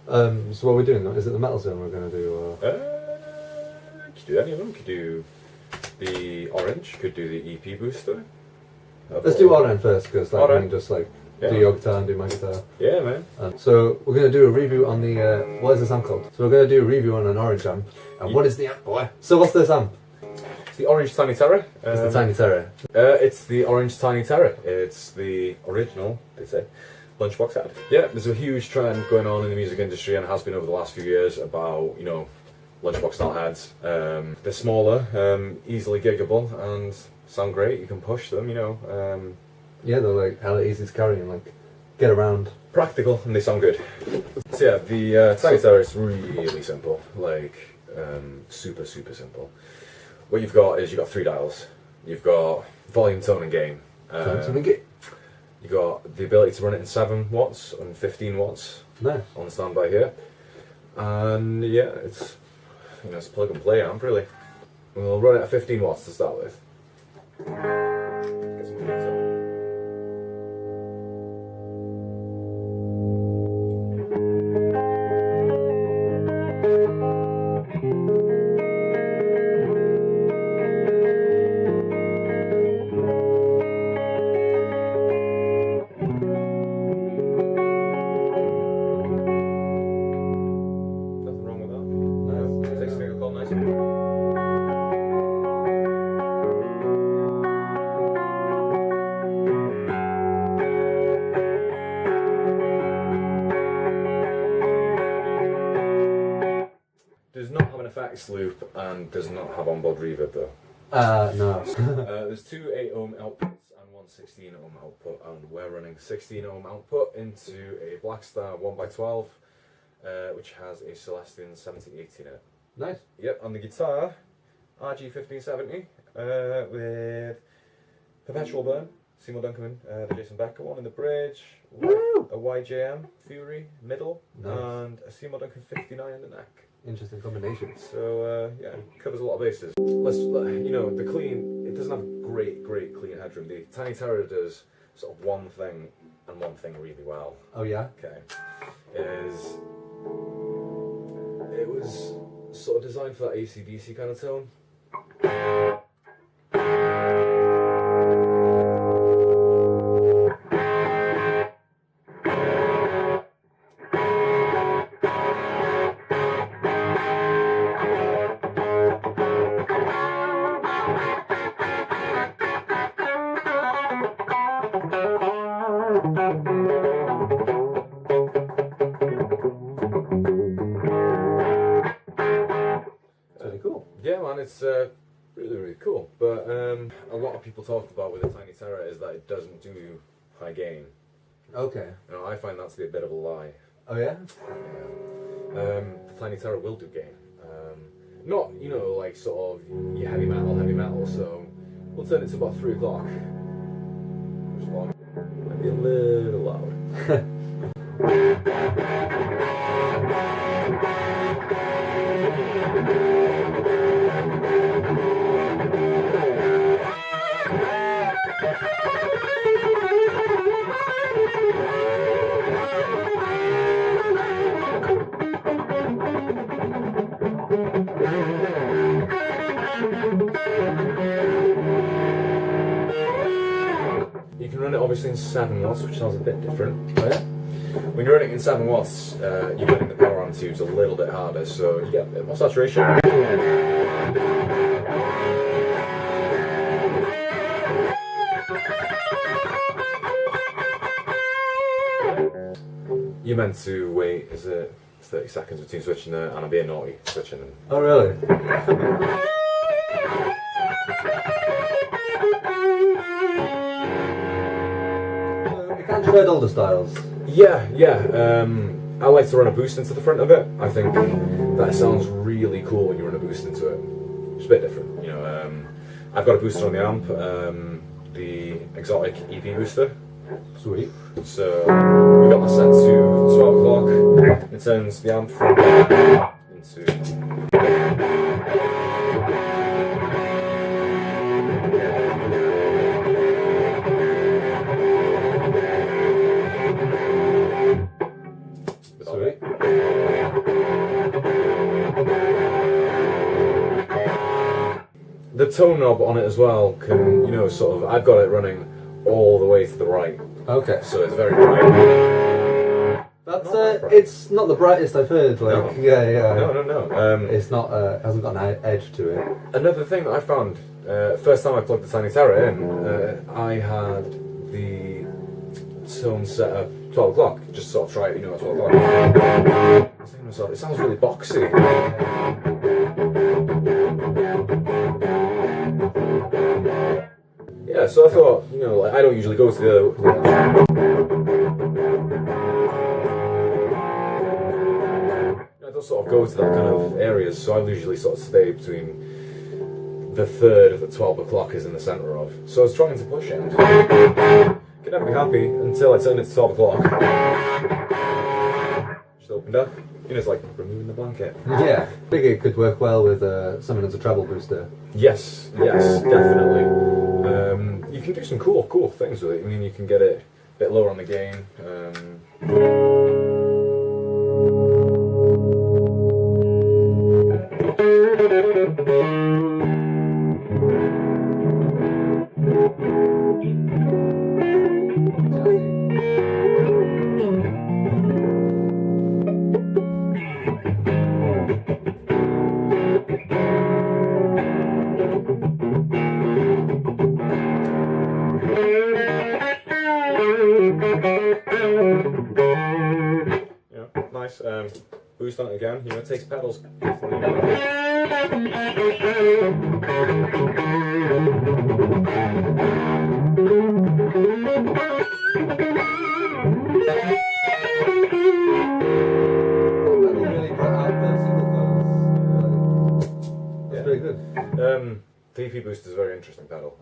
So what are we doing? Is it the metal zone we're going to do? Could do any of them. Could do the orange. Could do the EP booster. Let's do Oren first, because that Oren. can just like Yeah. do your guitar and do my guitar. Yeah, man. So we're going to do a review on the, what is this amp called? So we're going to do a review on an orange amp. And what is the amp, boy? So what's this amp? It's the orange Tiny Terror. It's the Tiny Terror. It's the orange Tiny Terror. It's the original, they say, lunchbox head. Yeah, there's a huge trend going on in the music industry, and it has been over the last few years, about, you know, lunchbox style heads. They're smaller, easily giggable, and sound great. You can push them, you know. Yeah, they're like hella easy to carry and like get around. Practical, and they sound good. So yeah, the Tiny Terror is really simple, like super simple. What you've got is, you've got 3 dials. You've got volume, tone and gain. You've got the ability to run it in 7 watts and 15 watts Nice. on the standby here. And yeah, it's, you know, it's a plug and play amp really. We'll run it at 15 watts to start with. Get some gain tone. Nothing wrong with that. Nice. Takes a finger call nicely. Does not have an effects loop and does not have onboard reverb though. No. There's 2 8 ohm outputs and 1 16 ohm output, and we're running 16 ohm output into a Blackstar 1x12, which has a Celestion 7080 in it. Nice. Yep, on the guitar, RG1570 with Perpetual Burn, Seymour Dunkerman, the Jason Becker one in the bridge, Woo! a YJM Fury middle, Nice. and a Seymour Duncan 59 in the neck. Interesting combination. So yeah, covers a lot of bases. You know, the clean, it doesn't have great clean headroom. The Tiny Terror does sort of one thing and one thing really well. Oh yeah? Okay, it was sort of designed for that AC/DC kind of tone. Really cool. Yeah, man, it's really cool. But a lot of people talk about with the Tiny Terror is that it doesn't do high gain. Okay. You know, I find that to be a bit of a lie. Oh yeah? The Tiny Terror will do gain. Not, you know, like sort of your heavy metal, so we'll turn it to about 3 o'clock. Which long, might be a little loud. You can run it obviously in 7 watts, which sounds a bit different. Oh yeah? When you're running it in 7 watts, you're getting the power on tubes a little bit harder, so you get a bit more saturation. You're meant to wait, is it 30 seconds between switching and I'm being naughty, switching and... Oh really? You can't shred all the styles. Yeah. I like to run a boost into the front of it. I think that sounds really cool when you run a boost into it. It's a bit different, you know. I've got a booster on the amp, the exotic EP booster. Sweet. So we got that set to 12 o'clock. It turns the amp from into... Sweet. the tone knob on it as well can, you know, sort of. I've got it running all the way to the right, Okay. so it's very bright. That's it's not the brightest I've heard. Like, No. yeah. No. It's not. Hasn't got an edge to it. Another thing that I found, first time I plugged the Tiny Terror in, I had the tone set at 12 o'clock. Just sort of try it, you know, at 12 o'clock. I was thinking to myself, it sounds really boxy. Yeah, so I thought, you know, like, I don't usually go to the. I don't sort of go to that kind of areas, so I usually sort of stay between the third of the 12 o'clock is in the centre of. So I was trying to push it. Could never be happy until I turned it to 12 o'clock. Just opened up. You know, it's like removing the blanket. Yeah, I think it could work well with something as a treble booster. Yes, definitely. You can do some cool things with it. I mean, you can get it a bit lower on the gain. Yeah, nice. Boost on it again. You know, it takes pedals. That's very good. The EP Boost is a very interesting pedal.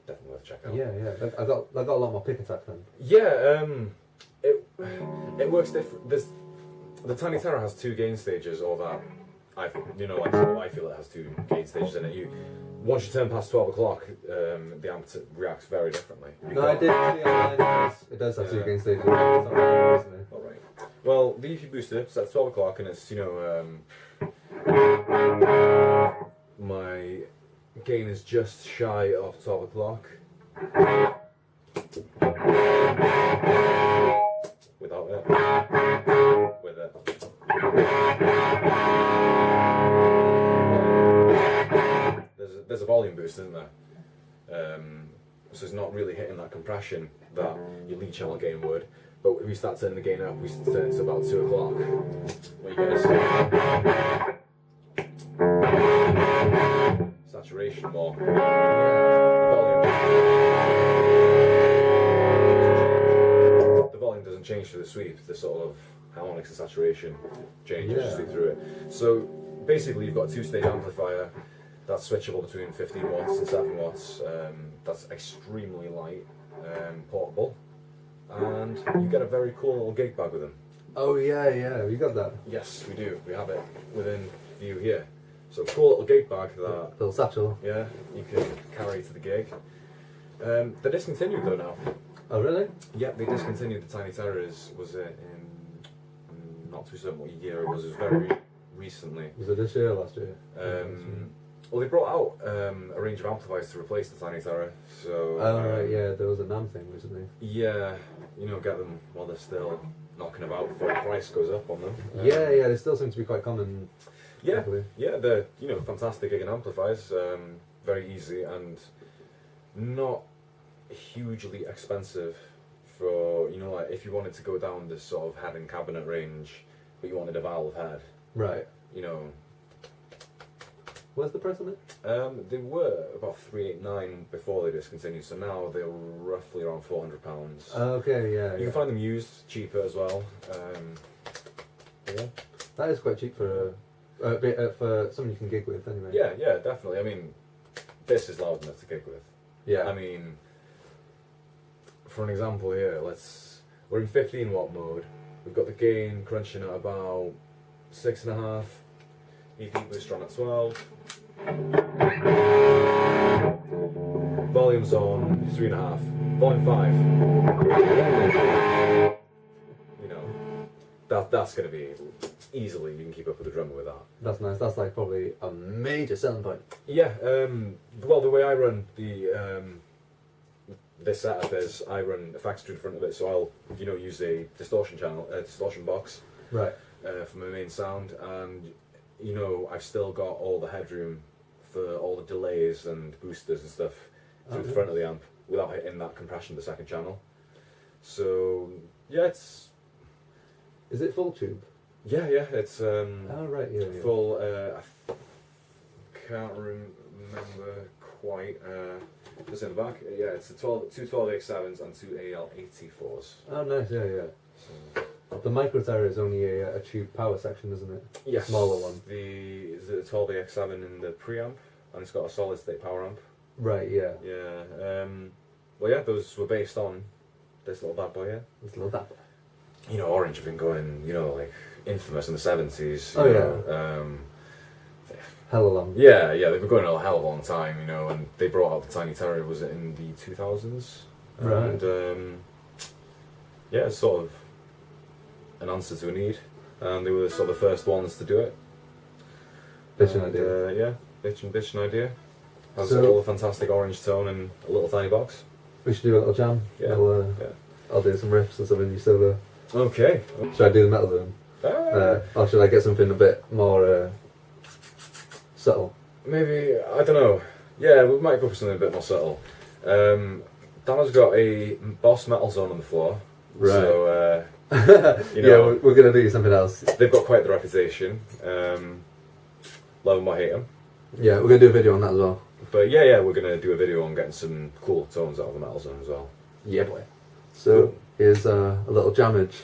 Definitely worth checking out. Yeah. I got a lot more pick attack then. Yeah, it works different. The Tiny Terror has two gain stages, or that I feel it has two gain stages in it. Once you turn past 12 o'clock, the amp reacts very differently. No, I did see online. It does have two gain stages. All right. Well, the EP Booster is at 12 o'clock, and it's, you know, my gain is just shy of 12 o'clock. Without it. With it. There's a volume boost, isn't there? So it's not really hitting that compression that your lead channel gain would. But if we start turning the gain up, we turn it to about 2 o'clock. What you guys? Saturation more. The volume doesn't change through the sweep. The sort of harmonics and saturation changes through it. So basically, you've got a two-stage amplifier that's switchable between 15 watts and 7 watts. That's extremely light, portable, and you get a very cool little gig bag with them. Oh yeah, we got that. Yes, we do. We have it within view here. So cool little gig bag that little satchel. Yeah, you can carry to the gig. They're discontinued though now. Oh really? Yeah, they discontinued the Tiny Terrors. Was it in not too certain what year it was? It was very recently. Was it this year or last year? Well, they brought out a range of amplifiers to replace the Tiny Terror. So. Right, yeah, there was a NAMM thing recently. Yeah, you know, get them while they're still knocking about before the price goes up on them. Yeah, they still seem to be quite common. Yeah, luckily. yeah, they're, you know, fantastic gig and amplifiers. Very easy and not hugely expensive for, you know, like if you wanted to go down this sort of head and cabinet range, but you wanted a valve head. Right. You know. What's the price on it? They were about $389 before they discontinued, so now they're roughly around £400. Okay, yeah. You can find them used, cheaper as well. Yeah. That is quite cheap for something you can gig with anyway. Yeah, definitely. I mean, this is loud enough to gig with. Yeah. I mean, for an example here, we're in 15 watt mode. We've got the gain crunching at about 6.5. EP booster on at 12. Volume's on 3.5. Volume 5. You know, that's going to be easily, you can keep up with the drummer with that. That's nice. That's like probably a major selling point. Yeah, well, the way I run this setup is I run effects through the front of it, so I'll use a distortion distortion box Right. for my main sound, and I've still got all the headroom for all the delays and boosters and stuff through the front of the amp without hitting that compression to the second channel. So yeah, it's Is it full tube? yeah, it's Oh right, yeah. full. I can't remember quite. Just in the back, yeah, it's two 12X7s and two AL84s. Oh nice, yeah. So, The micro stereo is only a tube power section, isn't it? yes, Smaller one. Is the 12AX7 in the preamp, and it's got a solid state power amp. Right, yeah. Yeah. Well, yeah, those were based on this little bad boy here. Just love that. Orange have been going, like infamous in the 70s. Oh, yeah. Hella long. Yeah, they've been going a hell of a long time, and they brought out the Tiny Terror, was it in the 2000s? Right. And yeah, it's sort of an answer to a need, and they were sort of the first ones to do it. Bitchin' idea. Yeah, bitchin' idea. Has So- all a fantastic orange tone in a little tiny box. We should do a little jam. Yeah. I'll do some riffs or something you solo. Okay. Should I do the metal zone? Or should I get something a bit more subtle? Maybe, I don't know. Yeah, we might go for something a bit more subtle. Dano's got a Boss metal zone on the floor. Right. So, Yeah, we're going to do something else. they've got quite the reputation. Love them or hate them. Yeah, we're going to do a video on that as well. But yeah, we're going to do a video on getting some cool tones out of the metal zone as well. Yeah, boy. So, here's a little jammage.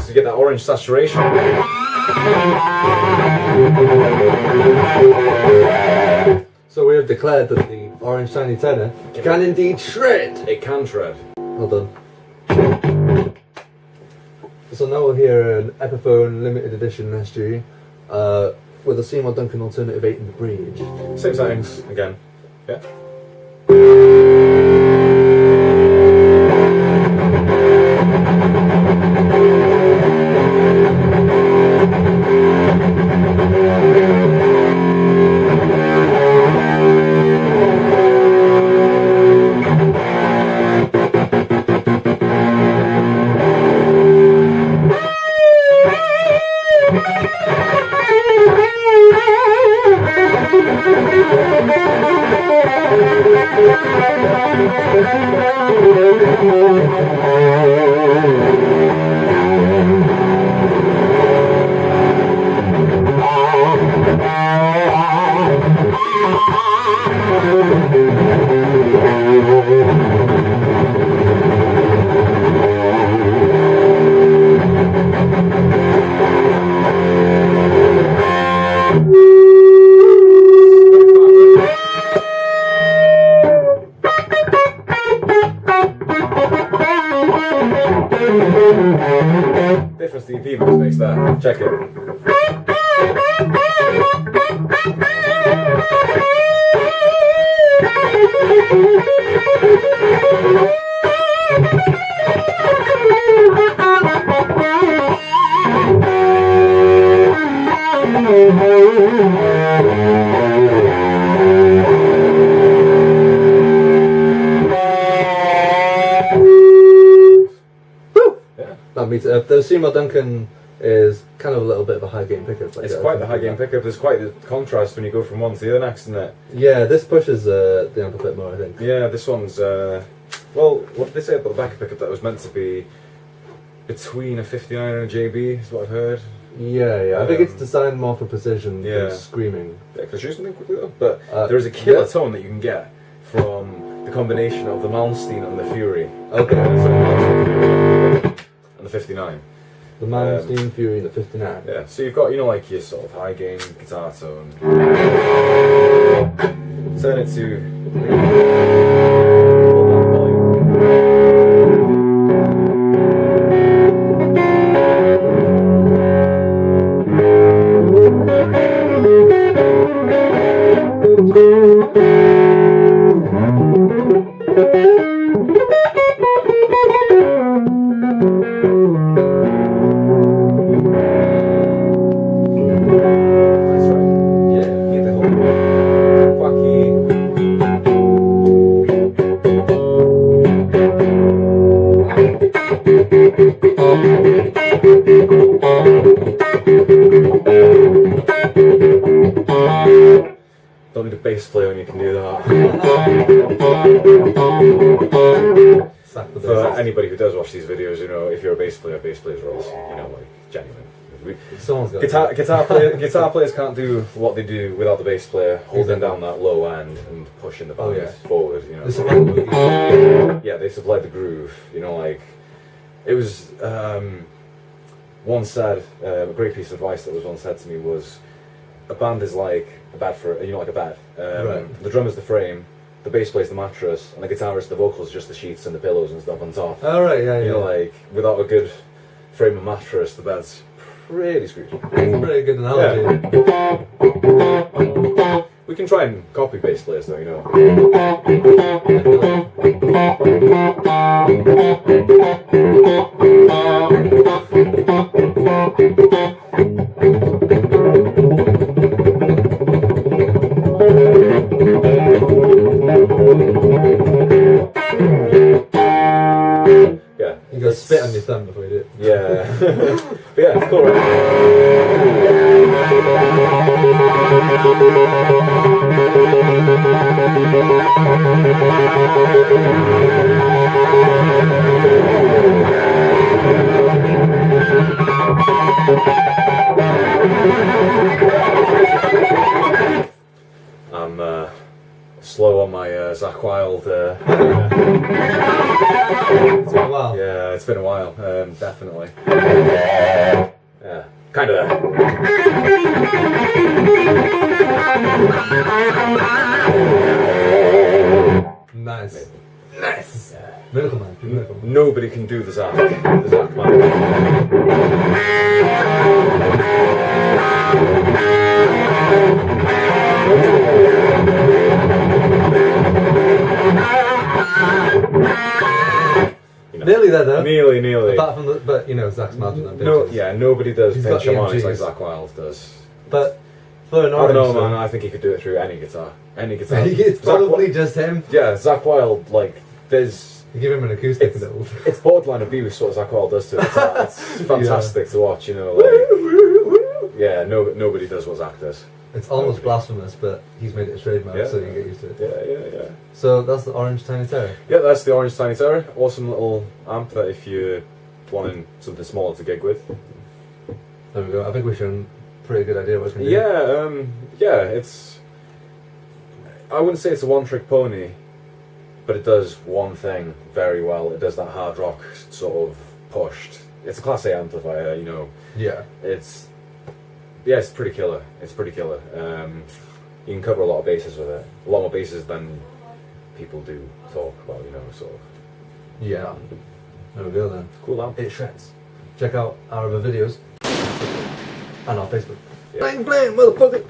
To get that orange saturation. So we have declared that the orange tiny tenor can indeed shred. It can shred. Well done. So now we'll hear an Epiphone limited edition SG with a Seymour Duncan Alternative 8 in the bridge. Same settings again. Yeah. Difference the EP boost makes that. Check it. That meets it up. The Seymour Duncan is kind of a little bit of a high gain pickup. It's quite the high gain pickup. There's quite the contrast when you go from one to the other next, isn't it? Yeah, this pushes the amp a bit more, I think. Yeah, this one's well, what did they say about the back pickup? That was meant to be between a 59 and a JB, is what I've heard. Yeah. I think it's designed more for precision than screaming. Yeah, can I show something quickly though? But there is a killer tone that you can get from the combination of the Malmsteen and the Fury. Okay. And the 59. The Malmsteen Fury and the 59. Yeah, so you've got, you know, like your sort of high gain guitar tone. Turn it to don't need a bass player when you can do that. For anybody who does watch these videos, you know, if you're a bass players are also, you know, like, genuine. Guitar players can't do what they do without the bass player holding down that low end and pushing the band forward, you know. Yeah, they supplied the groove, you know, like, it was, once said, a great piece of advice that was once said to me was, a band is like a bed for, you know, like a bed. The drummer's the frame, the bass player's the mattress, and the guitarist, the vocals, just the sheets and the pillows and stuff on top. Oh, right, yeah. You know, like, without a good frame and mattress, the bed's pretty screwed. That's a pretty good analogy. Yeah. We can try and copy bass players though, you know. Yeah. You gotta spit on your thumb before you do it. Yeah. But yeah, it's cool, right? I'm slow on my Zakk Wylde. It's been a while. Yeah, it's been a while, definitely. Yeah, kind of there. Nice. Nice. Miracle Man. Miracle Man. Nobody can do the Zakk Man. Nearly there though. Nearly. Apart from but you know, Zack's mad on nobody does He's pinch got harmonics like EMGs. Zakk Wylde does. But for an I don't orange, know, man. I think he could do it through any guitar. it's probably just him. Yeah, Zakk Wylde, like, there's. You give him an acoustic and it'll. It's borderline abuse what Zakk Wylde does to it. It's fantastic to watch, you know. Like, yeah, nobody does what Zakk does. It's almost blasphemous, but he's made it a trademark, so you can get used to it. Yeah. So that's the orange Tiny Terror. Yeah, that's the Orange Tiny Terror. Awesome little amp that if you're wanting something smaller to gig with. There we go. I think we've shown a pretty good idea what it's going to do. Yeah, it's. I wouldn't say it's a one-trick pony, but it does one thing very well. It does that hard rock sort of pushed. It's a Class A amplifier, you know. Yeah. It's pretty killer. It's pretty killer. You can cover a lot of bases with it. A lot more bases than people do talk about, you know, sort of. Yeah. There we go then. Cool amp. It shreds. Check out our other videos and our Facebook. Yeah. Bang, bang, motherfucker!